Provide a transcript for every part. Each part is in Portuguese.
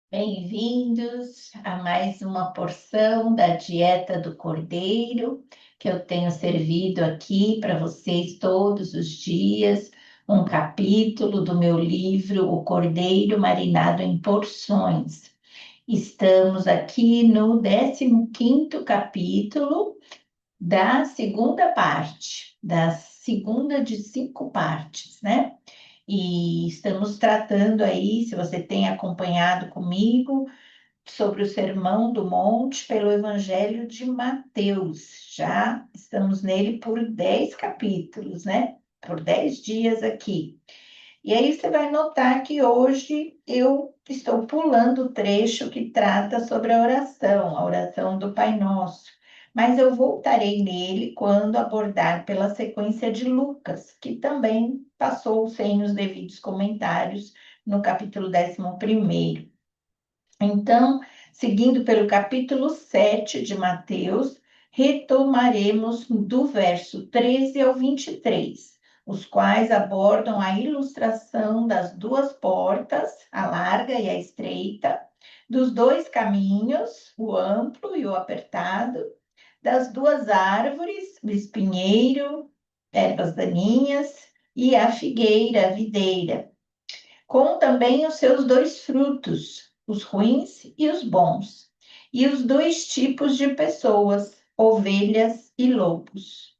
Bem-vindos a mais uma porção da Dieta do Cordeiro, que eu tenho servido aqui para vocês todos os dias, um capítulo do meu livro O Cordeiro Marinado em Porções. Estamos aqui no 15º capítulo da segunda parte, da segunda de 5 partes, né? E estamos tratando aí, se você tem acompanhado comigo, sobre o Sermão do Monte pelo Evangelho de Mateus. Já estamos nele por 10 capítulos, né? Por 10 dias aqui. E aí você vai notar que hoje eu estou pulando o trecho que trata sobre a oração do Pai Nosso. Mas eu voltarei nele quando abordar pela sequência de Lucas, que também passou sem os devidos comentários no capítulo 11º. Então, seguindo pelo capítulo 7 de Mateus, retomaremos do verso 13 ao 23, os quais abordam a ilustração das duas portas, a larga e a estreita, dos dois caminhos, o amplo e o apertado, das duas árvores, o espinheiro, ervas daninhas, e a figueira, a videira, com também os seus dois frutos, os ruins e os bons, e os dois tipos de pessoas, ovelhas e lobos.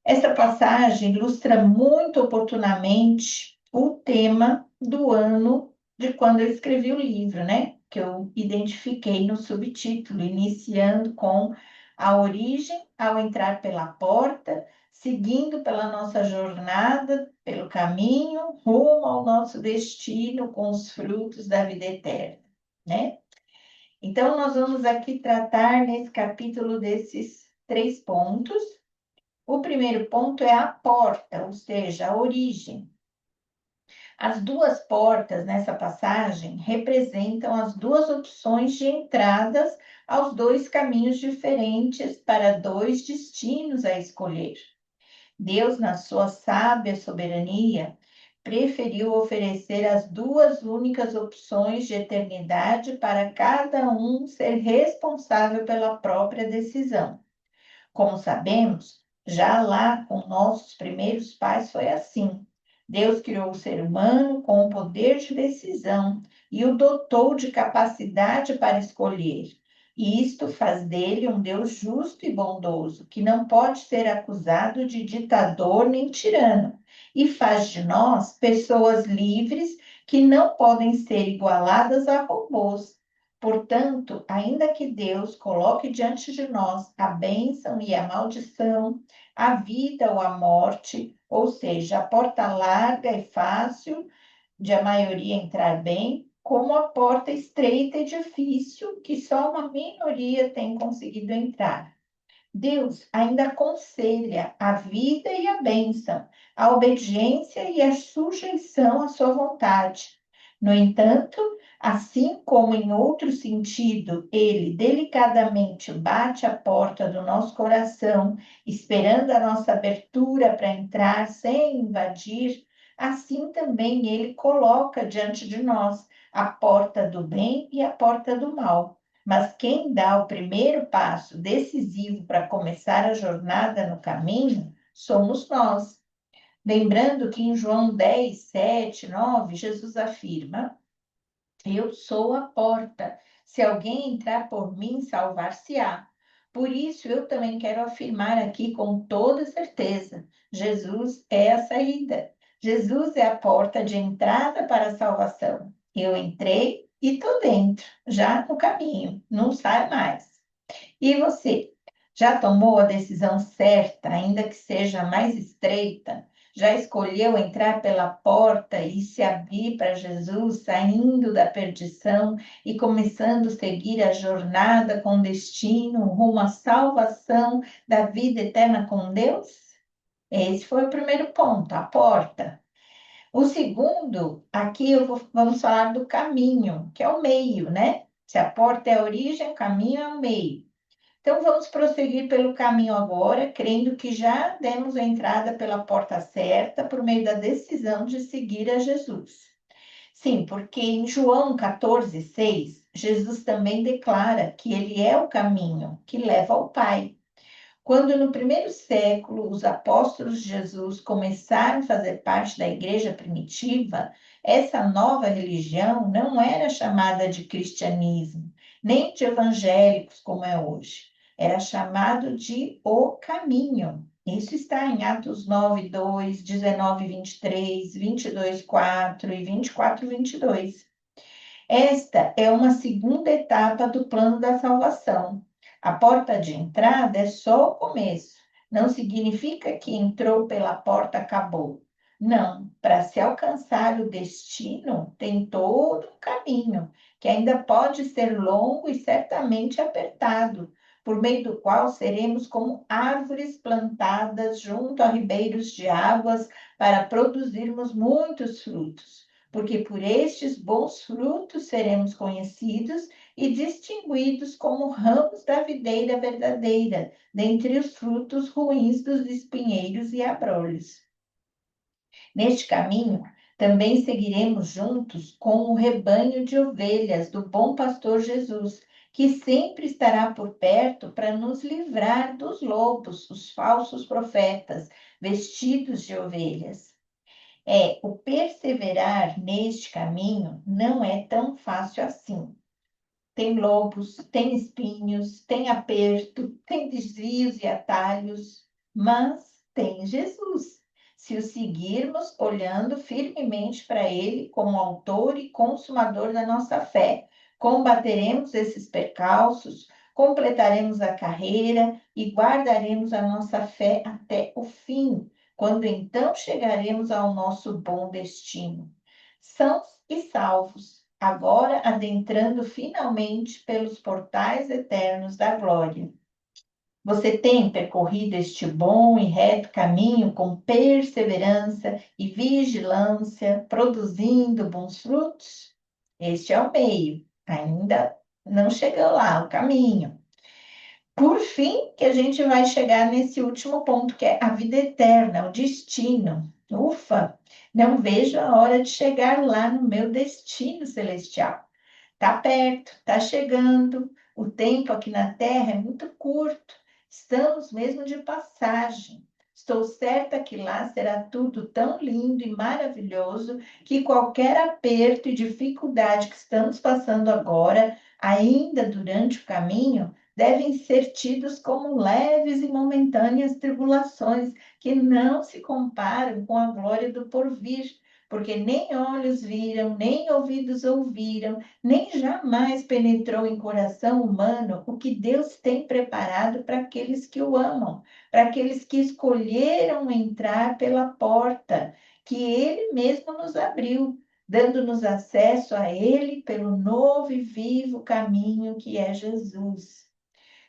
Esta passagem ilustra muito oportunamente o tema do ano de quando eu escrevi o livro, né? Que eu identifiquei no subtítulo, iniciando com a origem ao entrar pela porta, seguindo pela nossa jornada, pelo caminho, rumo ao nosso destino com os frutos da vida eterna, né? Então, nós vamos aqui tratar nesse capítulo desses 3 pontos. O primeiro ponto é a porta, ou seja, a origem. As duas portas nessa passagem representam as duas opções de entradas aos dois caminhos diferentes para dois destinos a escolher. Deus, na sua sábia soberania, preferiu oferecer as duas únicas opções de eternidade para cada um ser responsável pela própria decisão. Como sabemos, já lá com nossos primeiros pais foi assim. Deus criou o ser humano com o poder de decisão e o dotou de capacidade para escolher. E isto faz dele um Deus justo e bondoso, que não pode ser acusado de ditador nem tirano, e faz de nós pessoas livres que não podem ser igualadas a robôs. Portanto, ainda que Deus coloque diante de nós a bênção e a maldição, a vida ou a morte, ou seja, a porta larga e fácil de a maioria entrar bem, como a porta estreita e difícil que só uma minoria tem conseguido entrar. Deus ainda aconselha a vida e a bênção, a obediência e a sujeição à sua vontade. No entanto, assim como em outro sentido, ele delicadamente bate a porta do nosso coração, esperando a nossa abertura para entrar sem invadir, assim também ele coloca diante de nós a porta do bem e a porta do mal. Mas quem dá o primeiro passo decisivo para começar a jornada no caminho somos nós. Lembrando que em João 10, 7, 9, Jesus afirma: Eu sou a porta. Se alguém entrar por mim, salvar-se-á. Por isso, eu também quero afirmar aqui com toda certeza: Jesus é a saída. Jesus é a porta de entrada para a salvação. Eu entrei e estou dentro, já no caminho, não sai mais. E você, já tomou a decisão certa, ainda que seja mais estreita? Já escolheu entrar pela porta e se abrir para Jesus, saindo da perdição e começando a seguir a jornada com destino rumo à salvação da vida eterna com Deus? Esse foi o primeiro ponto, a porta. O segundo, aqui vamos falar do caminho, que é o meio, né? Se a porta é a origem, o caminho é o meio. Então, vamos prosseguir pelo caminho agora, crendo que já demos a entrada pela porta certa por meio da decisão de seguir a Jesus. Sim, porque em João 14:6, Jesus também declara que ele é o caminho que leva ao Pai. Quando no primeiro século os apóstolos de Jesus começaram a fazer parte da igreja primitiva, essa nova religião não era chamada de cristianismo, nem de evangélicos como é hoje. Era chamado de o caminho. Isso está em Atos 9:2, 19:23, 22:4 e 24:22. Esta é uma segunda etapa do plano da salvação. A porta de entrada é só o começo. Não significa que entrou pela porta, acabou. Não, para se alcançar o destino, tem todo um caminho, que ainda pode ser longo e certamente apertado, por meio do qual seremos como árvores plantadas junto a ribeiros de águas para produzirmos muitos frutos, porque por estes bons frutos seremos conhecidos e distinguidos como ramos da videira verdadeira, dentre os frutos ruins dos espinheiros e abrolhos. Neste caminho, também seguiremos juntos com o rebanho de ovelhas do bom pastor Jesus, que sempre estará por perto para nos livrar dos lobos, os falsos profetas, vestidos de ovelhas. O perseverar neste caminho não é tão fácil assim. Tem lobos, tem espinhos, tem aperto, tem desvios e atalhos, mas tem Jesus. Se o seguirmos olhando firmemente para Ele como autor e consumador da nossa fé, combateremos esses percalços, completaremos a carreira e guardaremos a nossa fé até o fim, quando então chegaremos ao nosso bom destino. Sãos e salvos, agora adentrando finalmente pelos portais eternos da glória. Você tem percorrido este bom e reto caminho com perseverança e vigilância, produzindo bons frutos? Este é o meio, ainda não chegou lá, o caminho. Por fim, que a gente vai chegar nesse último ponto, que é a vida eterna, o destino. Ufa, não vejo a hora de chegar lá no meu destino celestial. Está perto, está chegando. O tempo aqui na Terra é muito curto. Estamos mesmo de passagem. Estou certa que lá será tudo tão lindo e maravilhoso que qualquer aperto e dificuldade que estamos passando agora, ainda durante o caminho, devem ser tidos como leves e momentâneas tribulações que não se comparam com a glória do porvir, porque nem olhos viram, nem ouvidos ouviram, nem jamais penetrou em coração humano o que Deus tem preparado para aqueles que o amam, para aqueles que escolheram entrar pela porta que Ele mesmo nos abriu, dando-nos acesso a Ele pelo novo e vivo caminho que é Jesus.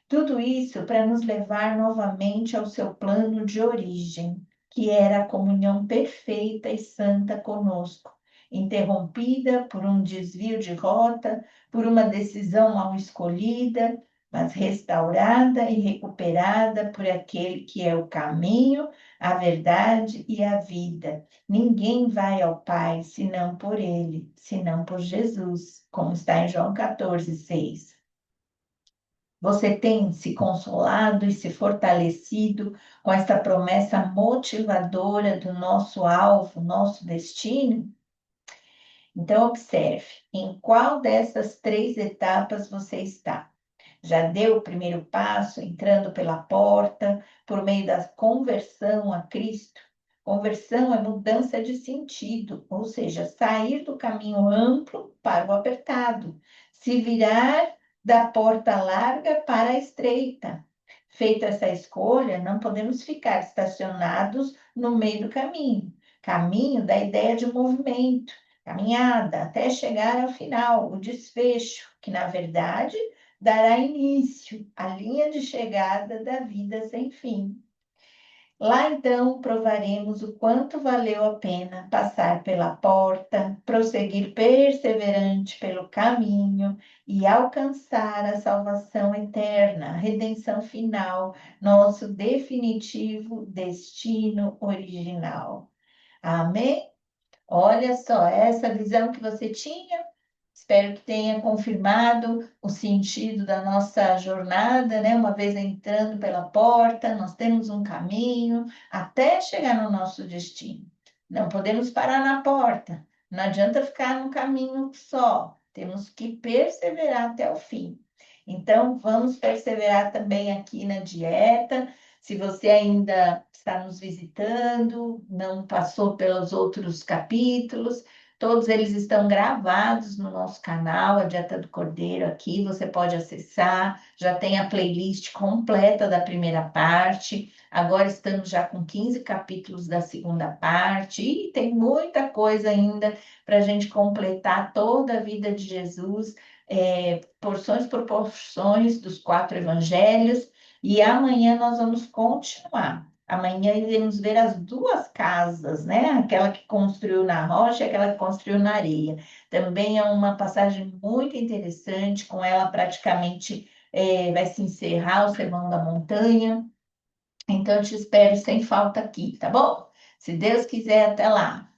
Tudo isso para nos levar novamente ao seu plano de origem, que era a comunhão perfeita e santa conosco, interrompida por um desvio de rota, por uma decisão mal escolhida, mas restaurada e recuperada por aquele que é o caminho, a verdade e a vida. Ninguém vai ao Pai senão por ele, senão por Jesus, como está em João 14:6. Você tem se consolado e se fortalecido com esta promessa motivadora do nosso alvo, nosso destino? Então, observe em qual dessas três etapas você está. Já deu o primeiro passo, entrando pela porta, por meio da conversão a Cristo? Conversão é mudança de sentido, ou seja, sair do caminho amplo para o apertado, se virar da porta larga para a estreita. Feita essa escolha, não podemos ficar estacionados no meio do caminho. Caminho da ideia de movimento, caminhada até chegar ao final, o desfecho, que na verdade dará início à linha de chegada da vida sem fim. Lá então provaremos o quanto valeu a pena passar pela porta, prosseguir perseverante pelo caminho e alcançar a salvação eterna, a redenção final, nosso definitivo destino original. Amém? Olha só, essa visão que você tinha, espero que tenha confirmado o sentido da nossa jornada, né? Uma vez entrando pela porta, nós temos um caminho até chegar no nosso destino. Não podemos parar na porta, não adianta ficar no caminho só, temos que perseverar até o fim. Então, vamos perseverar também aqui na dieta. Se você ainda está nos visitando, não passou pelos outros capítulos, todos eles estão gravados no nosso canal, a Dieta do Cordeiro aqui, você pode acessar, já tem a playlist completa da primeira parte, agora estamos já com 15 capítulos da segunda parte, e tem muita coisa ainda para a gente completar toda a vida de Jesus, porções por porções dos 4 evangelhos, e amanhã nós vamos continuar. Amanhã iremos ver as duas casas, né? Aquela que construiu na rocha e aquela que construiu na areia. Também é uma passagem muito interessante, com ela praticamente vai se encerrar o Sermão da Montanha. Então, eu te espero sem falta aqui, tá bom? Se Deus quiser, até lá.